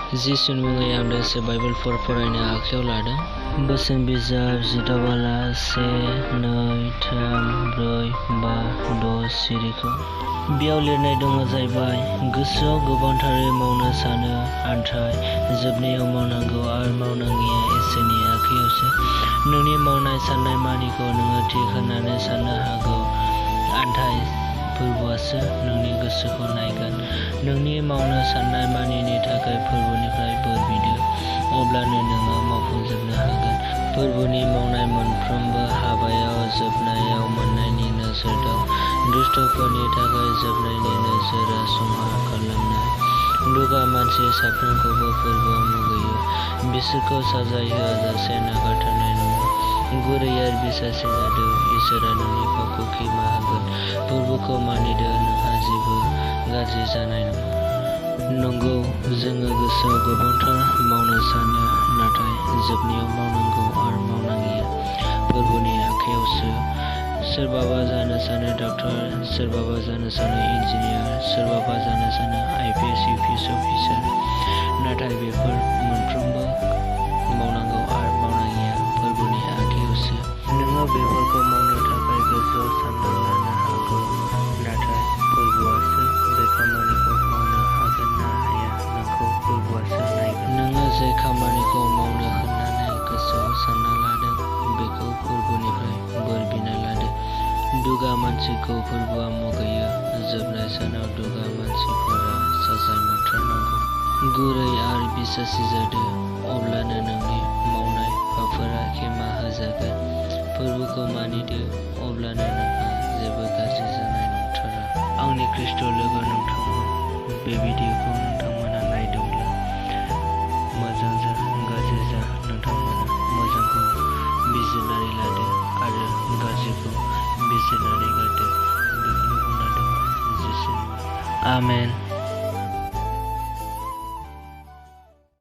जिसुनि मुङै आं दासो बाइबेलफोर फरायनो आखायाव लादों। बोसोन बिजाब 14:1-2-3-4-5-6 सिरिखौ। बेयाव लिरनाय दङ जाहैबाय, गोसोआव गोबांथारै मावनो सानो, नाथाय जोबनायाव मावनांगौ आरो मावनाङिया इसोरनि आखायावसो। नोंनि मावनाय साननाय मानिखौ नोङो थिक होननानै साननो हागौ, नाथाय फोरबुआसो नोंनि गोसोखौ नायगोन। नोंनि मावनो साननाय मानिनि थाखाय फोरबुनिफ्राय बोर बिदो, अब्लानो नोङो मावफुंजोबनो हागोन। फोरबुनि मावनाय मोनफ्रोमबो हाबायाव जोबनायाव मोननायनि नोजोर दं। दुष्टफोरनि थाखाय जोबनायनि नोजोरआ संहार खालामनाय। दुगा मानसि साफ्रोमखौबो फोरबुआ मुगैयो, बिसोरखौ साजाय होआजासे नागारथारनाय नङा। गुरै आरो बिसासि जादो, इसोरआ नोंनि फावखौ क्षमा होगोन। फोरबुखौ मानिदो, नोंहा जेबो गाज्रि जानाय नङा। नंगौ, जोङो गोसोआव गोबांथार मावनो सानो, नाथाय जोबनायाव मावनांगौ आरो मावनाङिया फोरबुनि आखायावसो। सोरबाबा जानो सानो डक्टर, सोरबाबा जानो सानो इन्जिनियार, सोरबाबा जानो सानो IPS UPS अफिसार, नाथाय बेफोर मोनफ्रोमबो मावनांगौ आरो मावनाङिया फोरबुनि आखायावसो। नोङो बेफोरखौ मावनो थाखाय गोसोआव सानना लानो हागौ, नाथाय फोरबुआसो बे खामानिखौ मावनो हागोन ना हाया नोंखौ फोरबुआसो नायगोन। नोङो जे खामानिखौ मावनो होननानै गोसोआव सानना लादों, बेखौ फोरबुनिफ्राय बोर बिना लादो। दुगा मानसिखौ फोरबुआ मुगैयो, जोबनाय सानाव दुगा मानसिफोरा साजाय मोनथारनांगौ। गुरै आरो बिसासि जादो, अब्लानो नोंनि मावनाय पापफोरा क्षमा होजागोन। फोरबुखौ मानिदो, अब्लानो नोंहा जेबो गाज्रि जानाय नंथारा। आंनि ख्रीष्ट लोगो नोंथांमोन, बे भिडिअखौ नोंथांमोना नायदोंब्ला मोजां जा गाज्रि जा, नोंथांमोना मोजांखौ बिजिरनानै लादो आरो गाज्रिखौ बिजिरनानै गारदो। बेखौनो बुंना दोनबाय जिसुनि मुङै। आमेन।